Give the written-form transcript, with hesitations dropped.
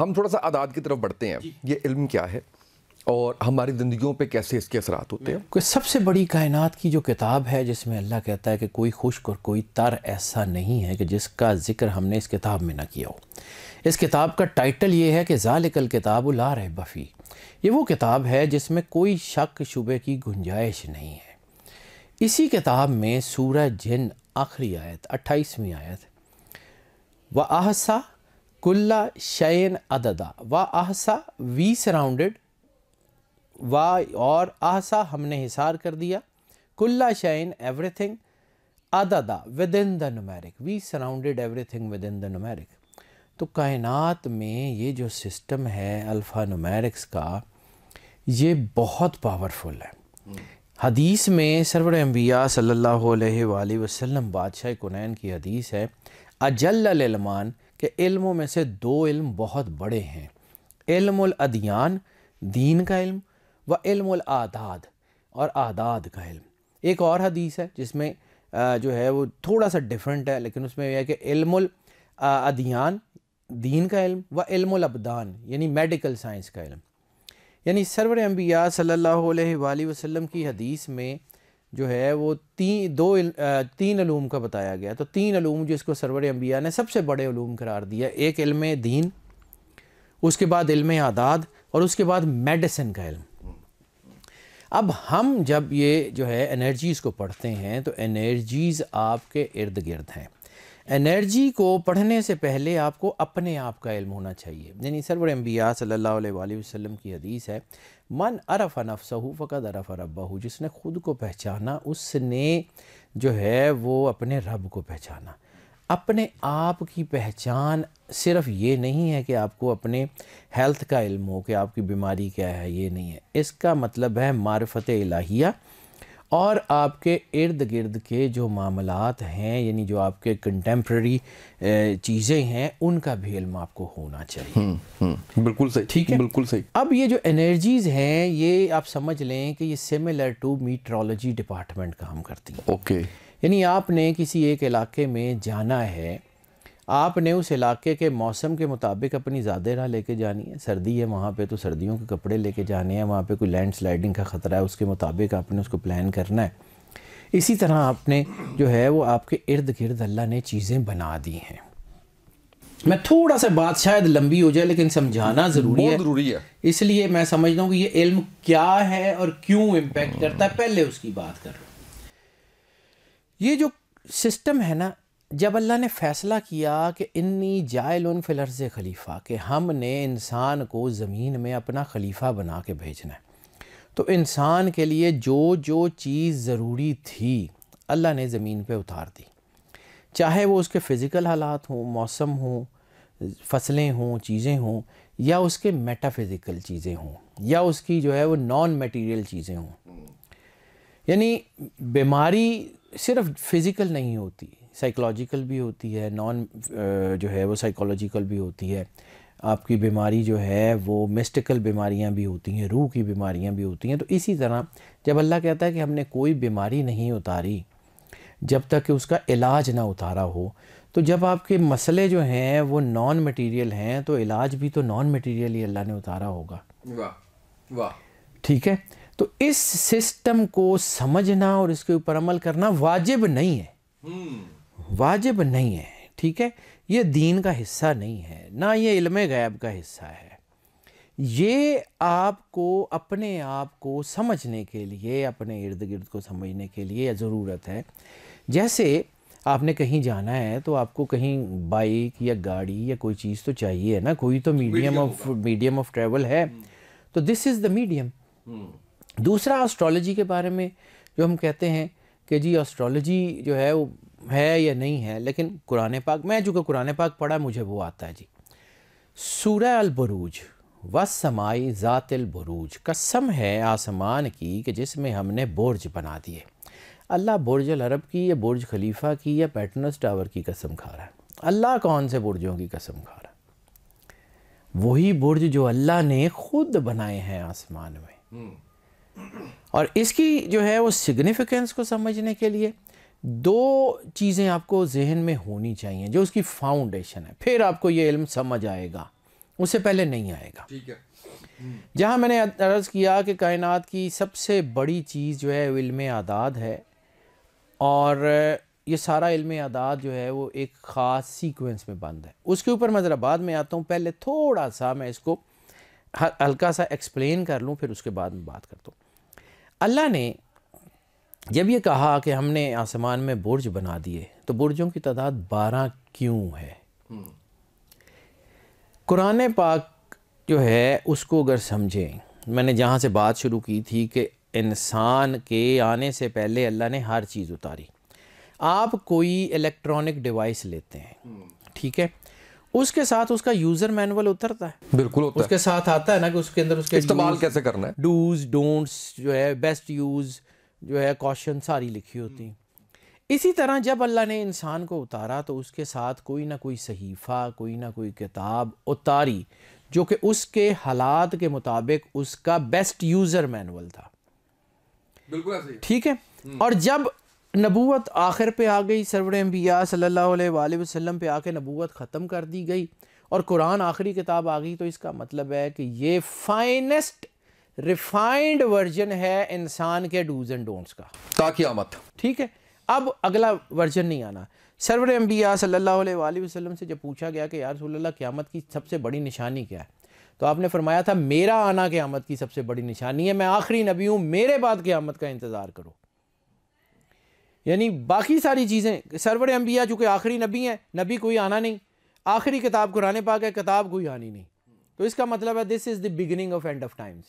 ہم تھوڑا سا اعداد کی طرف بڑھتے ہیں. یہ علم کیا ہے اور ہماری زندگیوں پہ کیسے اس کے اثرات ہوتے ہیں؟ کوئی سب سے بڑی کائنات کی جو کتاب ہے جس میں اللہ کہتا ہے کہ کوئی خشک اور کوئی تر ایسا نہیں ہے کہ جس کا ذکر ہم نے اس کتاب میں نہ کیا ہو. اس کتاب کا ٹائٹل یہ ہے کہ ذالک الکتاب لا ریب فیہ. یہ وہ کتاب ہے جس میں کوئی شک شبے کی گنجائش نہیں ہے. اسی کتاب میں سورہ جن آخری آیت 28ویں آیت وَأَحْصَىٰ كُلَّ شَيْءٍ عَدَدًا وَأَحْصَىٰ وی سراؤنڈڈ اور احصا ہم نے حصار کر دیا کل شعین ایوری تھنگ عددا within the numeric we surrounded everything within the numeric. تو کائنات میں یہ جو سسٹم ہے الفا نومیرکس کا یہ بہت پاورفل ہے. حدیث میں سرور انبیاء صلی اللہ علیہ وآلہ وسلم بادشاہ کونین کی حدیث ہے اجل العلمان کہ علموں میں سے دو علم بہت بڑے ہیں. علم الادیان دین کا علم و علم الاعداد اور اعداد کا علم. ایک اور حدیث ہے جس میں جو ہے وہ تھوڑا سا ڈیفرنٹ ہے لیکن اس میں یہ ہے کہ علم الادیان دین کا علم و علم الابدان یعنی میڈیکل سائنس کا علم. یعنی سرور انبیاء صلی اللہ علیہ وآلہ وسلم کی حدیث میں جو ہے وہ تین علوم کا بتایا گیا. تو تین علوم جس کو سرور انبیاء نے سب سے بڑے علوم قرار دیا. ایک علم دین، اس کے بعد علم اعداد اور اس کے بعد میڈیسن کا علم. اب ہم جب یہ جو ہے انرجیز کو پڑھتے ہیں تو انرجیز آپ کے ارد گرد ہیں. انرجی کو پڑھنے سے پہلے آپ کو اپنے آپ کا علم ہونا چاہیے. یعنی سرور انبیاء صلی اللہ علیہ وآلہ وسلم کی حدیث ہے من عرف نفسہ فقد عرف ربہ. جس نے خود کو پہچانا اس نے جو ہے وہ اپنے رب کو پہچانا. اپنے آپ کی پہچان صرف یہ نہیں ہے کہ آپ کو اپنے ہیلتھ کا علم ہو کہ آپ کی بیماری کیا ہے، یہ نہیں ہے. اس کا مطلب ہے معرفت الہیہ اور آپ کے ارد گرد کے جو معاملات ہیں یعنی جو آپ کے کنٹمپریری چیزیں ہیں ان کا بھی علم آپ کو ہونا چاہیے. بالکل صحیح. ٹھیک ہے، بالکل صحیح. اب یہ جو انرجیز ہیں یہ آپ سمجھ لیں کہ یہ سملر ٹو میٹرولوجی ڈپارٹمنٹ کام کرتی ہیں. اوکے. یعنی آپ نے کسی ایک علاقے میں جانا ہے، آپ نے اس علاقے کے موسم کے مطابق اپنی زیادہ راہ لے کے جانی ہے. سردی ہے وہاں پہ تو سردیوں کے کپڑے لے کے جانے ہیں، وہاں پہ کوئی لینڈ سلائڈنگ کا خطرہ ہے اس کے مطابق آپ نے اس کو پلان کرنا ہے. اسی طرح آپ نے جو ہے وہ آپ کے ارد گرد اللہ نے چیزیں بنا دی ہیں. میں تھوڑا سا بات شاید لمبی ہو جائے لیکن سمجھانا ضروری ہے. اس لیے میں سمجھتا ہوں کہ یہ علم کیا ہے اور کیوں امپیکٹ کرتا ہے پہلے اس کی بات کر رہا ہوں. یہ جو سسٹم ہے نا، جب اللہ نے فیصلہ کیا کہ انی جاعل فی الارض خلیفہ کہ ہم نے انسان کو زمین میں اپنا خلیفہ بنا کے بھیجنا ہے، تو انسان کے لیے جو چیز ضروری تھی اللہ نے زمین پہ اتار دی. چاہے وہ اس کے فزیکل حالات ہوں، موسم ہوں، فصلیں ہوں، چیزیں ہوں، یا اس کے میٹا فزیکل چیزیں ہوں، یا اس کی جو ہے وہ نان میٹیریل چیزیں ہوں. یعنی بیماری صرف فزیکل نہیں ہوتی، سائیکولوجیکل بھی ہوتی ہے، جو ہے وہ سائیکولوجیکل بھی ہوتی ہے. آپ کی بیماری جو ہے وہ مسٹیکل بیماریاں بھی ہوتی ہیں، روح کی بیماریاں بھی ہوتی ہیں. تو اسی طرح جب اللہ کہتا ہے کہ ہم نے کوئی بیماری نہیں اتاری جب تک کہ اس کا علاج نہ اتارا ہو، تو جب آپ کے مسئلے جو ہیں وہ نان میٹیریل ہیں تو علاج بھی تو نان میٹیریل ہی اللہ نے اتارا ہوگا. واہ. ٹھیک ہے، تو اس سسٹم کو سمجھنا اور اس کے اوپر عمل کرنا واجب نہیں ہے. واجب نہیں ہے. ٹھیک ہے، یہ دین کا حصہ نہیں ہے، نہ یہ علم غیب کا حصہ ہے. یہ آپ کو اپنے آپ کو سمجھنے کے لیے، اپنے ارد گرد کو سمجھنے کے لیے ضرورت ہے. جیسے آپ نے کہیں جانا ہے تو آپ کو کہیں بائک یا گاڑی یا کوئی چیز تو چاہیے نا، کوئی تو میڈیم آف ٹریول ہے. تو دس از دا میڈیم. دوسرا اسٹرالوجی کے بارے میں جو ہم کہتے ہیں کہ جی اسٹرالوجی جو ہے وہ ہے یا نہیں ہے، لیکن قرآن پاک، میں جو کہ قرآن پاک پڑھا مجھے وہ آتا ہے. جی سورہ البروج والسماء ذات البروج، قسم ہے آسمان کی کہ جس میں ہم نے برج بنا دیے. اللہ برج العرب کی یا برج خلیفہ کی یا پیٹرنس ٹاور کی قسم کھا رہا ہے؟ اللہ کون سے برجوں کی قسم کھا رہا ہے؟ وہی برج جو اللہ نے خود بنائے ہیں آسمان میں. اور اس کی جو ہے وہ سگنیفیکنس کو سمجھنے کے لیے دو چیزیں آپ کو ذہن میں ہونی چاہیے جو اس کی فاؤنڈیشن ہے، پھر آپ کو یہ علم سمجھ آئے گا اس سے پہلے نہیں آئے گا. ٹھیک ہے. جہاں میں نے عرض کیا کہ کائنات کی سب سے بڑی چیز جو ہے علم اعداد ہے، اور یہ سارا علم اعداد جو ہے وہ ایک خاص سیکوینس میں بند ہے. اس کے اوپر میں ذرا بعد میں آتا ہوں، پہلے تھوڑا سا میں اس کو ہلکا سا ایکسپلین کر لوں، پھر اس کے بعد میں بات کرتا ہوں. اللہ نے جب یہ کہا کہ ہم نے آسمان میں برج بنا دیے، تو برجوں کی تعداد 12 کیوں ہے؟ قرآن پاک جو ہے اس کو اگر سمجھیں، میں نے جہاں سے بات شروع کی تھی کہ انسان کے آنے سے پہلے اللہ نے ہر چیز اتاری. آپ کوئی الیکٹرانک ڈیوائس لیتے ہیں، ٹھیک ہے، اس کے ساتھ اس کا یوزر مینول اترتا ہے. بالکل ہوتا اس کے ساتھ آتا ہے نا کہ اس کے اندر اس کے استعمال کیسے کرنا ہے، ڈوز ڈونٹس جو ہے، بیسٹ یوز جو ہے، کوشن ساری لکھی ہوتی ہیں. اسی طرح جب اللہ نے انسان کو اتارا تو اس کے ساتھ کوئی نہ کوئی صحیفہ، کوئی نہ کوئی کتاب اتاری جو کہ اس کے حالات کے مطابق اس کا بیسٹ یوزر مینول تھا. بالکل ایسے ہی. ٹھیک ہے. اور جب نبوت آخر پہ آ گئی، سرور انبیاء صلی اللہ علیہ وآلہ وسلم پہ آ کے نبوت ختم کر دی گئی اور قرآن آخری کتاب آ گئی، تو اس کا مطلب ہے کہ یہ فائنسٹ ریفائنڈ ورژن ہے انسان کے ڈوز اینڈ ڈونٹس کا تا قیامت. ٹھیک ہے. اب اگلا ورژن نہیں آنا. سرور انبیاء صلی اللہ علیہ وآلہ وسلم سے جب پوچھا گیا کہ یا رسول اللہ قیامت کی سب سے بڑی نشانی کیا ہے، تو آپ نے فرمایا تھا میرا آنا قیامت کی سب سے بڑی نشانی ہے، میں آخری نبی ہوں، میرے بعد قیامت کا انتظار کرو. یعنی باقی ساری چیزیں، سرور انبیاء چونکہ آخری نبی ہیں، نبی کوئی آنا نہیں، آخری کتاب قرآن پاک ہے، کتاب کوئی آنی نہیں، تو اس کا مطلب ہے this is the beginning of end of Times.